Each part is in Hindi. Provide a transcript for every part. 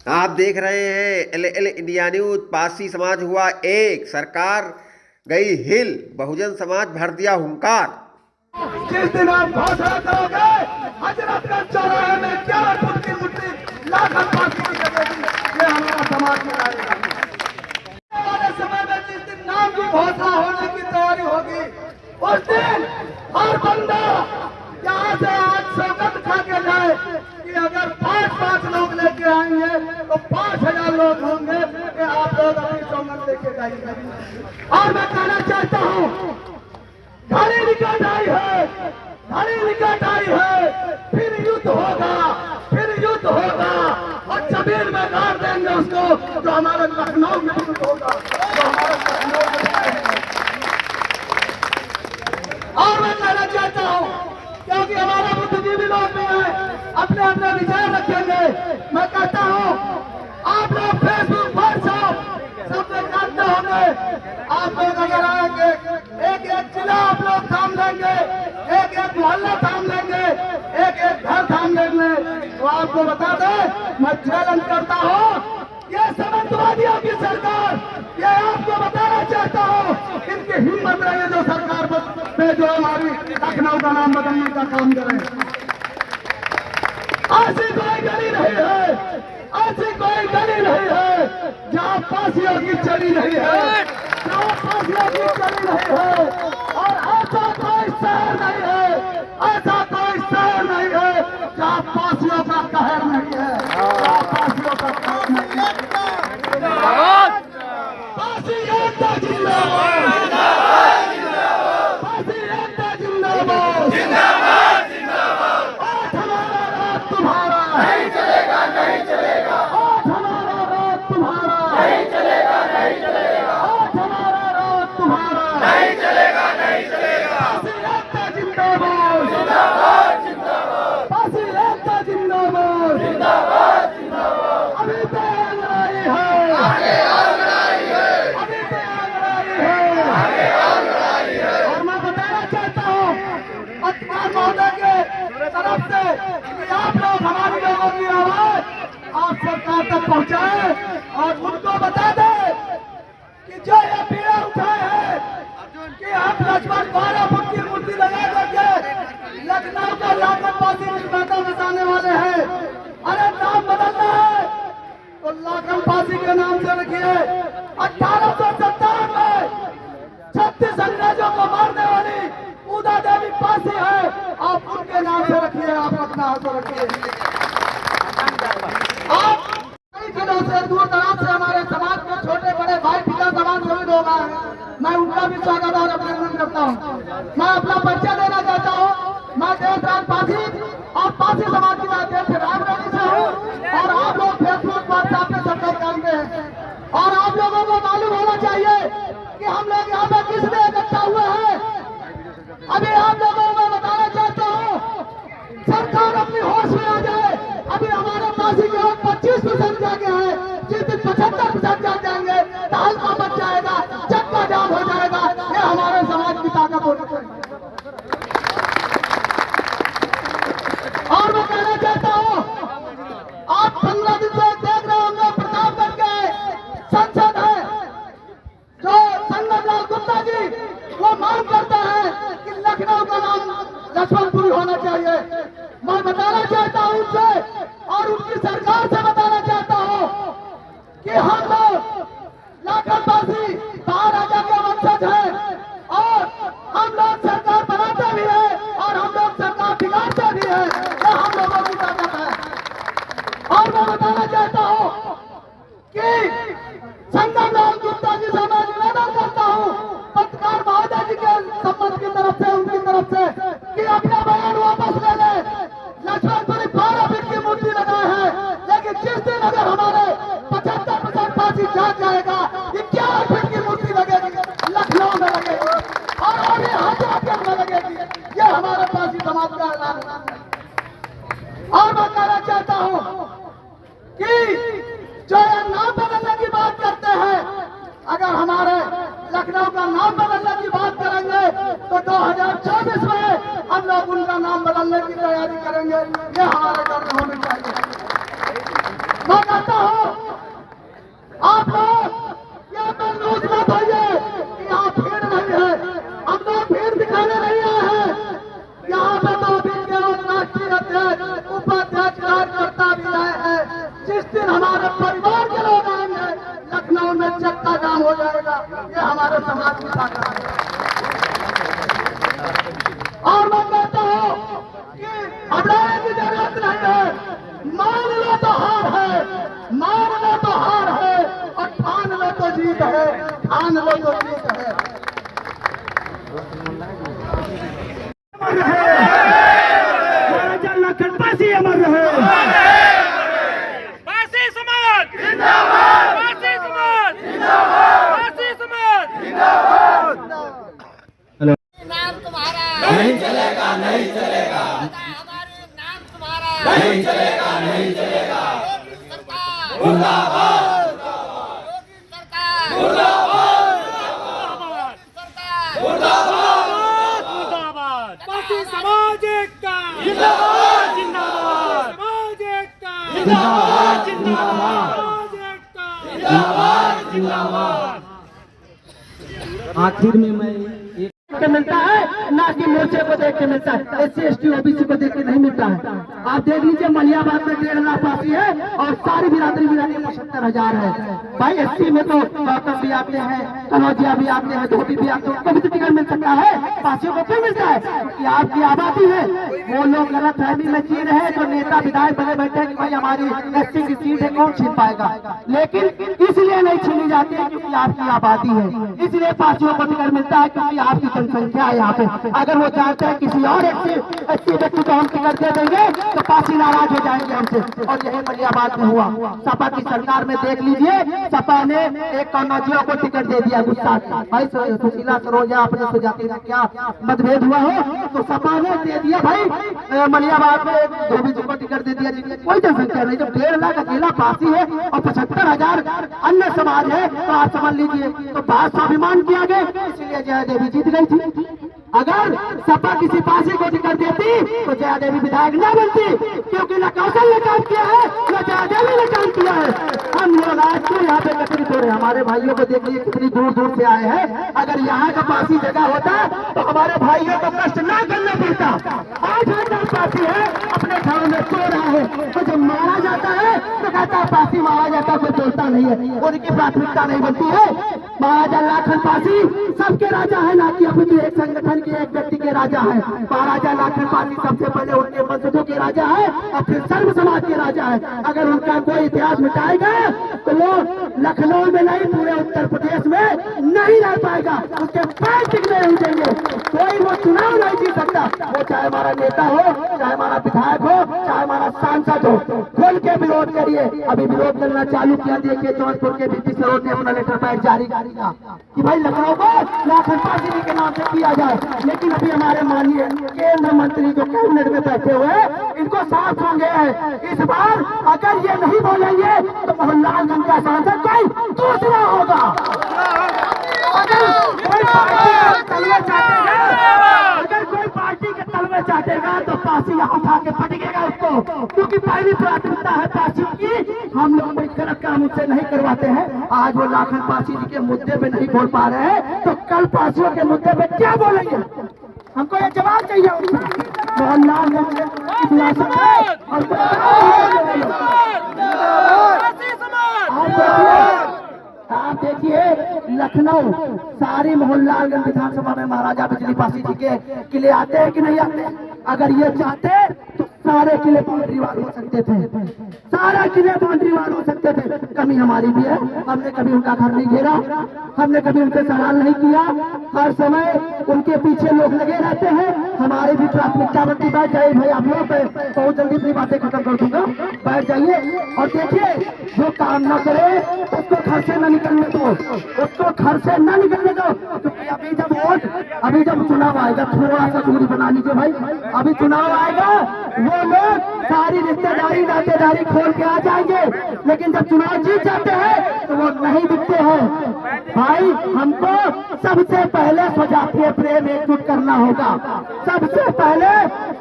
आप देख रहे हैं एल इंडिया न्यूज। पारसी समाज हुआ एक, सरकार गई हिल, बहुजन समाज भर दिया हुंकार। जिस दिन आप घोषणा करोगे हजरतगंज चौराहे में क्या मुट्ठी मुट्ठी लाखन पार्टी की लगेगी, ये हमारा समाज कराएगा। आने वाले समय में जिस दिन नाम की घोषणा होने की तैयारी होगी, उस दिन हर बंदा यहाँ से आज शौकत खा के जाए कि अगर 5-5 लोग लेके आएंगे तो 5000 लोग होंगे कि आप लोग अपनी शौकत लेके जाइए। और मैं कहना चाहता हूँ, घड़ी निकट आई है, घड़ी निकट आई है, फिर युद्ध होगा, फिर युद्ध होगा और जमीन में गाड़ देंगे उसको जो हमारे लखनऊ में युद्ध होगा, जो हमारे लखनऊ में। और मैं कहना चाहता हूँ, क्योंकि हमारा बुद्धिजीवी लोग भी है, अपने अपने विचार रखेंगे। मैं कहता हूँ आप लोग फेसबुक व्हाट्सएप सब लोग जानते होंगे, आप लोग अगर आएंगे एक एक जिला आप लोग थाम लेंगे, एक एक मोहल्ला थाम लेंगे, एक एक घर थाम लेंगे, तो आपको बता दें मैं चैलेंज करता हूँ, ये समाजवादियों की सरकार, ये आपको बताना चाहता हूँ, इनकी हिम्मत रही है जो सरकार पे जो हमारी लखनऊ का नाम बदलने का काम करे। ऐसी कोई गली नहीं है, ऐसी कोई गली नहीं है जहाँ फांसियों की चली नहीं है, जहाँ फांसियों की चली नहीं है। और ऐसा कोई शहर नहीं है, ऐसा कोई शहर नहीं है जहाँ फांसियों का कहर नहीं है, जहाँ फांसियों का कहर नहीं है। फांसी एकता जिंदाबाद, फांसी एकता जिंदाबाद, आज हमारा रात तुम्हारा नहीं चलेगा, नहीं चलेगा, आज हमारा रात तुम्हारा नहीं चलेगा, नहीं चलेगा, आज हमारा रात तुम्हारा नहीं चलेगा, नहीं चलेगा। फांसी एकता जिंदाबाद, जिंदाबाद, जिंदाबाद, फांसी एकता जिंदाबाद, जिंदाबाद, जिंदाबाद। अभी तो आंगड़ाई है, आगे आंगड़ाई है, अभी तो आंगड़ाई है, आगे आंगड़ाई है। और मैं बताना चाहता हूँ पत्रकार महोदय के तरफ से कि आप लोग हमारी लोगों की आवाज आप सरकार तक पहुंचाए और उनको बता दें कि जो ये पीड़ा उठाए हैं कि हम लक्ष्मण 12 फुट की मूर्ति लगा करके लखनऊ का लाखनपासी निर्माता बसाने वाले हैं। अरे नाम बदलना है तो लाखनपासी के नाम से रखिए। 1857 में 36 अंग्रेजों को मारने वाली उदा देवी पासी है, आप उनके नाम से रखिए, आप अपना हाथ रखिए। आप कई दिनों से दूर दराज से हमारे समाज के छोटे बड़े भाई पिता समाज सभी लोग आए, मैं उनका भी स्वागत और अभिनंदन करता हूँ। मैं अपना परिचय देना चाहता हूँ, मैं देवराज पासी और पासी समाज के अध्यक्ष रामगढ़ी से हूँ और आप लोग फेसबुक व्हाट्सएप पे सब लोग जानते हैं। और आप लोगों को मालूम होना चाहिए कि हम लोग यहाँ पे किस लिए इकट्ठा हुए हैं। अभी आप लोगों को मैं बताना चाहता हूँ, सरकार अपनी होश में आ जाए। अभी हमारे पासी के लोग 25% जाके हैं, जिस दिन 75% जाग जाएंगे तो हल्का बच जाएगा, चक्का जाम हो जाएगा। ये हमारे समाज की ताकत होनी चाहिए। और मैं कहना चाहता हूँ, आप 15 दिन से देख रहे होंगे प्रतापगढ़ के संसद है जो संगमलाल गुप्ता जी, वो मांग करते हैं कि लखनऊ का नाम लक्ष्मणपुरी होना चाहिए। मैं बताना चाहता हूं उनसे और उनकी सरकार से बताना चाहता हूं कि हम लोग लाखनपासी महाराजा के वंशज हैं और हम लोग सरकार बनाते भी हैं और हम लोग सरकार बिगाड़ते भी हैं। ये हम लोगों की ताकत है। और मैं बताना चाहता हूं कि संगमलाल गुप्ता जी से मैं निवेदन करता हूं पत्रकार महोदय जी के संबंध की तरफ से, उनकी तरफ से कि अपना बयान वापस ले ले। लक्ष्मणपुरी 12 फीट की मूर्ति लगाए हैं, लेकिन जिस दिन अगर हमारे 75% फांसी जाग जाएगा, 51 फीट की मूर्ति लगेगी, लखनऊ में लगेगी और अभी हजरतगंज में लगेगी। ये हमारे पासी समाज का ऐलान है। और मैं कहना चाहता हूँ कि जो ये नाम बदलने की बात करते हैं, अगर हमारे लखनऊ का नाम बदलने की बात करेंगे तो 2024 में हम लोग उनका नाम बदलने की तैयारी करेंगे। ये हमारे घर में होनी चाहिए। मैं कहता हूँ जिस दिन हमारे परिवार के लोग आएंगे लखनऊ में चक्का जाम हो जाएगा। ये हमारे समाज की ताकत है। और मैं कहता हूँ कि घबराने की जरूरत नहीं है। मान लो तो हार है, मान लो तो हार है, और ठान लो तो जीत है, ठान लो तो जीत है। महाराजा लाखन पासी अमर रहे। पासी समाज जिंदाबाद, पासी समाज जिंदाबाद, पासी समाज जिंदाबाद। नाम तुम्हारा नहीं चलेगा, नहीं चलेगा। हमारे नाम तुम्हारा नहीं चलेगा, नहीं चलेगा। योगी सरकार मुर्दाबाद, योगी सरकार मुर्दाबाद, सरकार मुर्दाबाद, मुर्दाबाद। पासी समाज एकता जिंदाबाद, जिंदाबाद। समाज एकता जिंदाबाद, जिंदाबाद। समाज एकता जिंदाबाद, जिंदाबाद। आखिर में मैं के मिलता है ना कि मोर्चे को देख के मिलता है, SC ST OBC को देख के नहीं मिलता है। आप देख लीजिए मलियाबाद में 1.5 लाख पासी है और सारी बिरादरी मिला के 75,000 है। भाई SC में तो गौतम भी आते हैं, कनौजिया भी आते हैं, धोबी भी आते हैं, उनको भी तो टिकट मिल सकता है। पासियों को क्यों मिलता है कि आपकी आबादी है। वो लोग गलत फहमी में जी रहे हैं, जो नेता विधायक बने बैठे कि भाई हमारी SC की सीट है, कौन छीन पाएगा। लेकिन इसलिए नहीं छीनी जाती है क्योंकि आपकी आबादी है, इसलिए पासियों को टिकट मिलता है क्योंकि आपकी जनसंख्या है यहाँ पे। अगर वो चाहते हैं किसी और SC व्यक्ति को हम टिकट दे देंगे तो पासी नाराज हो जाएंगे हमसे, और यही मलियाबाद में हुआ। सपा की सरकार में देख लीजिए, सपा ने एक कनौजिया को टिकट दे दिया गुस्सा। भाई सुशीला सरोजा अपने सुजाति का क्या मतभेद हुआ हो, तो सपा ने दे दिया भाई मलियाबाद में एक धोबी जी को टिकट दे दिया जिनकी कोई जनसंख्या नहीं। जब 1.5 लाख अकेला पासी है और 75,000 अन्य समाज है तो आप समझ लीजिए तो बात स्वाभिमान किया गया, इसलिए जया देवी जीत गई थी। अगर सपा किसी पासी को टिकट देती तो जया देवी विधायक न बनती, क्योंकि न कौशल ने काम किया है न जया देवी ने काम किया है। हम लोग आज क्यों यहाँ पे एकत्रित हो रहे हैं, हमारे भाइयों को देखिए कितनी दूर दूर से आए हैं। अगर यहाँ का पासी जगह होता तो हमारे भाइयों को कष्ट ना करना पड़ता। आज हमारा पासी है अपने घरों में सो रहा है, तो जब मारा जाता है तो कहता है पासी मारा जाता, कोई बोलता नहीं है, उनकी प्राथमिकता नहीं बनती है। महाराजा लाखन पासी सबके राजा है, ना कि अपनी एक संगठन के एक व्यक्ति के राजा है। महाराजा लाखन पासी सबसे पहले उनके वंशजों के राजा है और फिर सर्व समाज के राजा है। अगर उनका कोई इतिहास मिटाएगा तो वो लखनऊ में नहीं पूरे उत्तर प्रदेश में नहीं रह पाएगा, उसके पैर टिकने नहीं देंगे। कोई वो चुनाव नहीं जीत सकता, वो चाहे हमारा नेता हो, चाहे हमारा विधायक हो, चाहे हमारा सांसद हो। खोल के विरोध करिए। अभी विरोध करना चालू किया, देखिए जौनपुर के VP सरोज ने अपना लेटर पैड जारी किया कि भाई लखनऊ को लाखन पासी जी के नाम से किया जाए। लेकिन अभी हमारे माननीय केंद्र मंत्री जो कैबिनेट में बैठे हुए हैं इनको साफ होंगे हैं, इस बार अगर ये नहीं बोलेंगे तो मोहनलालगंज का सांसद कोई दूसरा होगा। अगर कोई पार्टी के तलवे चाटेगा, अगर कोई पार्टी के तलवे चाटेगा तो पासी यहाँ उठा के फटकेगा उसको, क्योंकि पहली प्राथमिकता है पासियों की। हम लोग कोई गलत काम उनसे नहीं करवाते हैं। आज वो लाखन पासी जी के मुद्दे पे नहीं बोल पा रहे हैं तो कल पासियों के मुद्दे पे क्या बोलेंगे, हमको ये जवाब चाहिए उनसे। मोहनलालगंज आप देखिए लखनऊ सारी मोहनलालगंज विधानसभा में महाराजा बिजली पासी जी के किले आते हैं कि नहीं आते। अगर ये चाहते तो सारे किले बाउंड्री वाल हो सकते थे, सारा किले बाउंड्री वाल हो सकते थे। कमी हमारी भी है, हमने कभी उनका घर नहीं घेरा, हमने कभी उनसे सवाल नहीं किया। हर समय उनके पीछे लोग लगे रहते हैं, हमारी भी प्राथमिकता बनती। बैठ जाइए भाई, आप लोग बहुत जल्दी अपनी बातें खत्म कर दूंगा, बैठ जाइए। और देखिए जो काम न करे उसको घर से न निकलने दो, उसको घर से न निकलने दो, क्योंकि अभी जब चुनाव आएगा थोड़ा सा दूरी बना लीजिए भाई। अभी चुनाव आएगा वो लोग सारी रिश्तेदारी नातेदारी खोल के आ जाएंगे, लेकिन जब चुनाव जीत जाते हैं तो वो नहीं दिखते हैं। भाई हमको सबसे पहले स्वजातीय प्रेम एकजुट करना होगा। सबसे पहले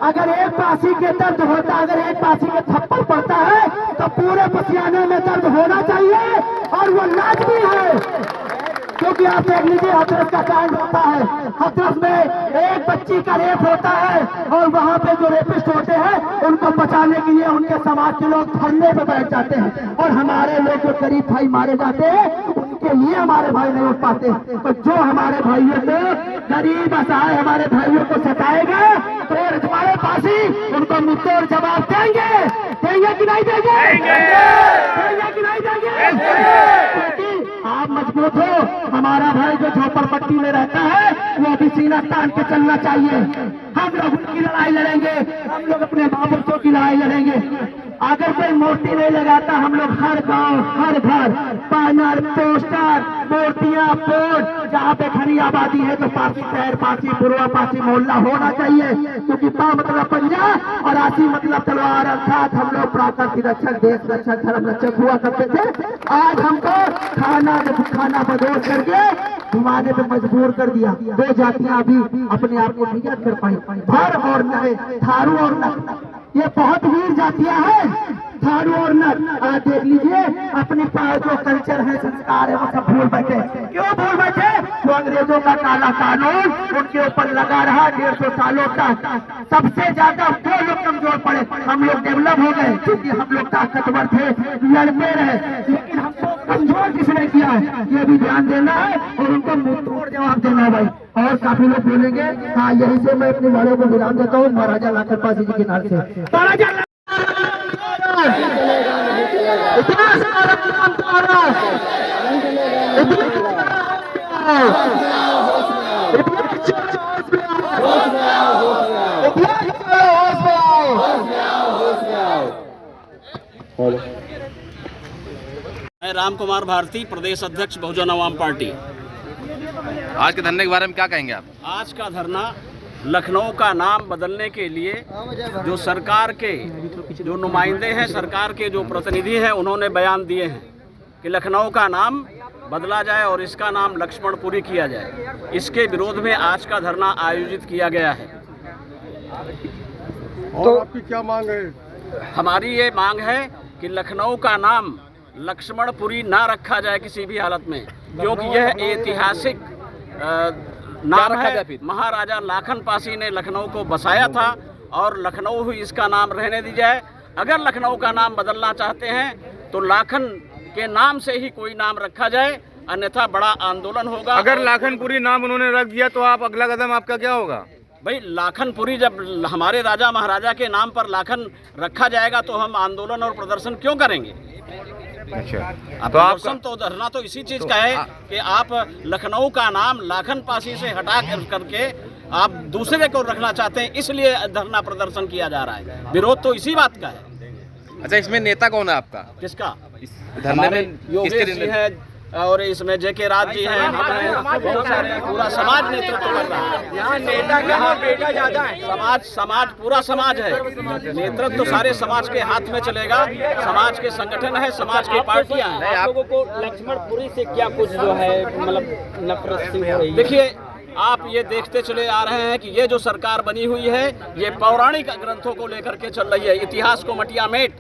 अगर एक पासी के दर्द होता, अगर एक पासी के थप्पड़ पड़ता है तो पूरे पसियाने में दर्द होना चाहिए, और वो लाजमी है, क्योंकि क्योंकि आप देख लीजिए हाथरस का कांड होता है, हाथरस में एक बच्ची का रेप होता है और वहाँ पे जो रेपिस्ट होते हैं उनको बचाने के लिए उनके समाज के लोग धरने पे बैठ जाते हैं और हमारे लोग जो गरीब भाई मारे जाते हैं उनके लिए हमारे भाई नहीं उठ पाते। तो जो हमारे भाइयों को गरीब असहाय हमारे भाइयों को सताएगा तो हमारे पास ही उनको मुद्दे और जवाब देंगे कि नहीं देंगे? देंगे कि नहीं देंगे? आप मजबूत हो, हमारा भाई जो झोपड़पट्टी में रहता है वो भी सीना तान के चलना चाहिए। हम लोग उनकी लड़ाई लड़ेंगे, हम लोग अपने बाबूओं की लड़ाई लड़ेंगे। अगर कोई मूर्ति नहीं लगाता हम लोग हर गांव हर घर बैनर पोस्टर मूर्तियां बोर्ड जहाँ पे घनी आबादी है तो पासी शहर पासी पूर्वा पासी मोहल्ला होना चाहिए, क्योंकि पा मतलब पंजा और आसी मतलब तलवार, अर्थात हम लोग प्राकृतिक रक्षक देश रक्षक धर्म रक्षक हुआ करते थे। आज हमको खाना बदोश करके घुमाने पे मजबूर कर दिया। दो जातियां अभी अपने आप को नियत कर पाई, भर और नए, थारू और नक, ये बहुत वीर जातियां हैं, थारू और नक। आज देख लीजिए अपनी जो कल्चर है संस्कार है वो सब भूल बैठे। क्यों भूल बैठे? वो अंग्रेजों का काला कानून उनके ऊपर लगा रहा 150 सालों तक। सबसे ज्यादा वो लोग कमजोर पड़े, हम लोग डेवलप हो गए क्योंकि हम लोग ताकतवर थे, लड़ते रहे, लेकिन हमको कमजोर किसने किया है ये भी ध्यान देना है और उनको मुंह तोड़ जवाब देना है भाई। और काफी लोग बोलेंगे, हाँ यही से मैं अपने वालों को विराम देता हूँ महाराजा लाखन पासी जी के नाम से। महाराजा इतना सारा काम करा, मैं राम कुमार भारती, प्रदेश अध्यक्ष बहुजन आवाम पार्टी। आज के धरने के बारे में क्या कहेंगे आप? आज का धरना लखनऊ का नाम बदलने के लिए जो सरकार के जो नुमाइंदे हैं, सरकार के जो प्रतिनिधि हैं, उन्होंने बयान दिए हैं कि लखनऊ का नाम बदला जाए और इसका नाम लक्ष्मणपुरी किया जाए। इसके विरोध में आज का धरना आयोजित किया गया है। तो आपकी क्या मांग है? हमारी ये मांग है कि लखनऊ का नाम लक्ष्मणपुरी ना रखा जाए किसी भी हालत में, क्योंकि यह ऐतिहासिक नाम है। महाराजा लाखन पासी ने लखनऊ को बसाया था और लखनऊ ही इसका नाम रहने दी जाए। अगर लखनऊ का नाम बदलना चाहते हैं तो लाखन के नाम से ही कोई नाम रखा जाए, अन्यथा बड़ा आंदोलन होगा। अगर लाखनपुरी नाम उन्होंने रख दिया तो आप अगला कदम आपका क्या होगा? भाई लाखनपुरी जब हमारे राजा महाराजा के नाम पर लाखन रखा जाएगा तो हम आंदोलन और प्रदर्शन क्यों करेंगे? अच्छा, तो प्रदर्शन तो धरना तो इसी चीज का है कि आप लखनऊ का नाम लाखन पासी से हटा करके आप दूसरे को रखना चाहते हैं, इसलिए धरना प्रदर्शन किया जा रहा है। विरोध तो इसी बात का है। अच्छा, इसमें नेता कौन है आपका? किसका? धरने में योगेश जी है और इसमें जेके राज जी हैं, हम हैं, बहुत सारे, पूरा समाज नेतृत्व कर रहा है। यहाँ नेता यहाँ बेटा ज्यादा है, समाज पूरा समाज है, नेतृत्व तो सारे समाज के हाथ में चलेगा। समाज के संगठन है, समाज की पार्टियां हैं। आप लोगों को लक्ष्मणपुरी से क्या कुछ जो है मतलब नफरत सी हो रही है? देखिए, आप ये देखते चले आ रहे हैं कि ये जो सरकार बनी हुई है ये पौराणिक ग्रंथों को लेकर के चल रही है। इतिहास को मटियामेट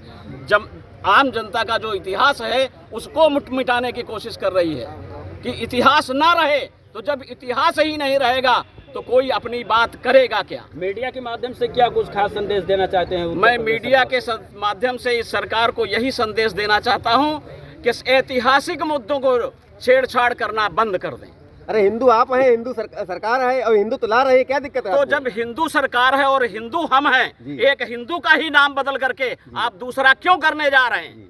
आम जनता का जो इतिहास है उसको मिटाने की कोशिश कर रही है कि इतिहास ना रहे। तो जब इतिहास ही नहीं रहेगा तो कोई अपनी बात करेगा क्या? मीडिया के माध्यम से क्या कुछ खास संदेश देना चाहते हैं? मैं मीडिया के माध्यम से इस सरकार को यही संदेश देना चाहता हूं कि ऐतिहासिक मुद्दों को छेड़छाड़ करना बंद कर दें। अरे हिंदू आप हैं, हिंदू सरकार है और हिंदू तो ला रहे हैं, क्या दिक्कत है? तो जब हिंदू सरकार है और हिंदू हम हैं, एक हिंदू का ही नाम बदल करके आप दूसरा क्यों करने जा रहे हैं?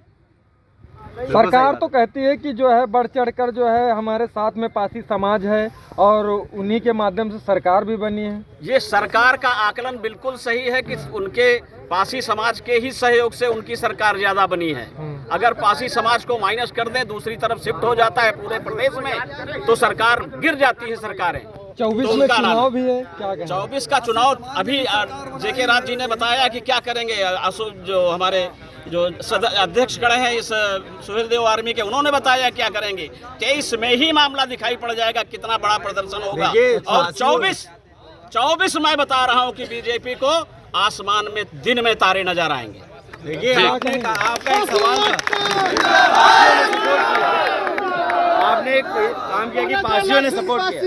सरकार तो कहती है कि जो है बढ़ चढ़कर जो है हमारे साथ में पासी समाज है और उन्हीं के माध्यम से सरकार भी बनी है। ये सरकार का आकलन बिल्कुल सही है कि उनके पासी समाज के ही सहयोग से उनकी सरकार ज्यादा बनी है। अगर पासी समाज को माइनस कर दें, दूसरी तरफ शिफ्ट हो जाता है पूरे प्रदेश में, तो सरकार गिर जाती है सरकारें। 24 में चुनाव भी है, क्या कहें? 24 का चुनाव अभी जेके राज जी ने बताया कि क्या करेंगे। जो हमारे जो अध्यक्ष खड़े हैं इस सुहेल देव आर्मी के, उन्होंने बताया क्या करेंगे। 23 में ही मामला दिखाई पड़ जाएगा कितना बड़ा प्रदर्शन होगा। और 24 मैं बता रहा हूं कि बीजेपी को आसमान में दिन में तारे नजर आएंगे। देखिए, आपका एक सवाल था, आपने एक काम नाम किया कि पार्सियों ने सपोर्ट किया।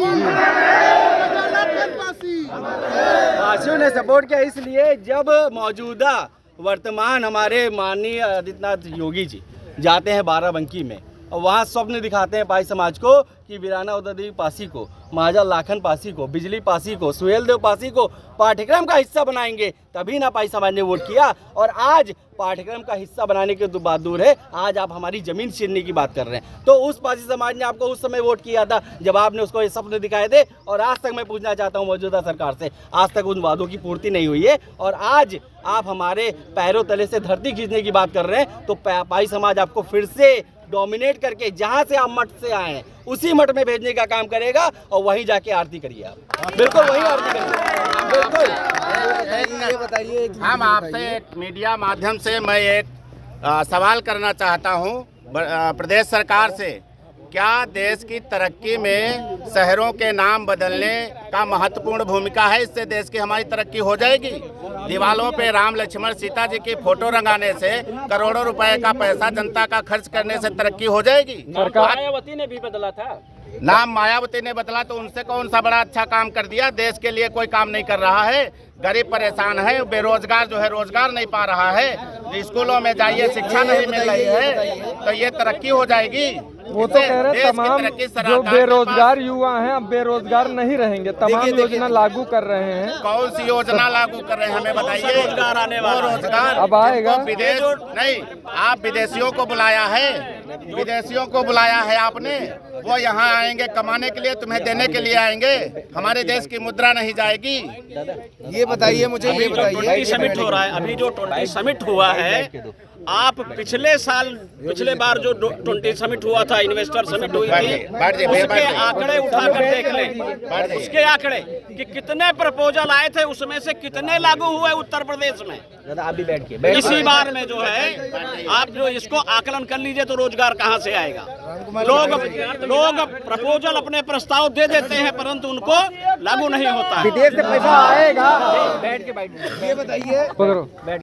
पार्सियों ने सपोर्ट किया इसलिए जब मौजूदा वर्तमान हमारे माननीय आदित्यनाथ योगी जी जाते हैं बाराबंकी में और वहाँ स्वप्न दिखाते हैं पाई समाज को कि वीराना उदयदेवी पासी को, महाराजा लाखन पासी को, बिजली पासी को, सुहेलदेव पासी को पाठ्यक्रम का हिस्सा बनाएंगे, तभी ना पाई समाज ने वोट किया। और आज पाठ्यक्रम का हिस्सा बनाने के बात दूर है, आज आप हमारी जमीन छीनने की बात कर रहे हैं। तो उस पासी समाज ने आपको उस समय वोट किया था जब आपने उसको ये सपने दिखाए थे। और आज तक मैं पूछना चाहता हूँ मौजूदा सरकार से, आज तक उन वादों की पूर्ति नहीं हुई है और आज आप हमारे पैरों तले से धरती खींचने की बात कर रहे हैं। तो पाई समाज आपको फिर से डोमिनेट करके जहां से आप मठ से आए हैं उसी मठ में भेजने का काम करेगा और वहीं जाके आरती करिए आप, बिल्कुल वहीं आरती करिए, बिल्कुल। ये बताइए हम आपसे एक मीडिया माध्यम से मैं एक सवाल करना चाहता हूं प्रदेश सरकार से, क्या देश की तरक्की में शहरों के नाम बदलने का महत्वपूर्ण भूमिका है? इससे देश की हमारी तरक्की हो जाएगी? दीवालों पे राम लक्ष्मण सीता जी की फोटो रंगाने से, करोड़ों रुपए का पैसा जनता का खर्च करने से तरक्की हो जाएगी? मायावती ने भी बदला था नाम, मायावती ने बदला तो उनसे कौन सा बड़ा अच्छा काम कर दिया? देश के लिए कोई काम नहीं कर रहा है, गरीब परेशान है, बेरोजगार जो है रोजगार नहीं पा रहा है, स्कूलों में जाइए शिक्षा नहीं मिल रही है, तो ये तरक्की हो जाएगी? वो तो कह रहे हैं तमाम जो बेरोजगार युवा हैं अब बेरोजगार नहीं रहेंगे, तमाम योजना लागू कर रहे हैं। कौन सी योजना लागू कर रहे हैं हमें बताइए? रोजगार आने वाला, रोजगार अब आएगा। विदेश नहीं, आप विदेशियों को बुलाया है, विदेशियों को बुलाया है आपने, वो यहाँ आएंगे कमाने के लिए, तुम्हें देने के लिए आएंगे, हमारे देश की मुद्रा नहीं जाएगी। ये बताइए मुझे, ये बताइए समिट हो रहा है, अभी जो 20 समिट हुआ है, आप पिछले बार जो 20 समिट हुआ था, इन्वेस्टर समिट हुई थी, उसके आंकड़े उठाकर देख लें, उसके आंकड़े कि कितने प्रपोजल आए थे, उसमें से कितने लागू हुए उत्तर प्रदेश में। आप भी बैठ के इसी बार में जो है आप जो इसको आकलन कर लीजिए तो रोजगार कहाँ से आएगा? लोग प्रपोजल अपने प्रस्ताव दे देते हैं परंतु उनको लागू नहीं होता है। विदेश से पैसा आएगा। बैठ के ये बताइए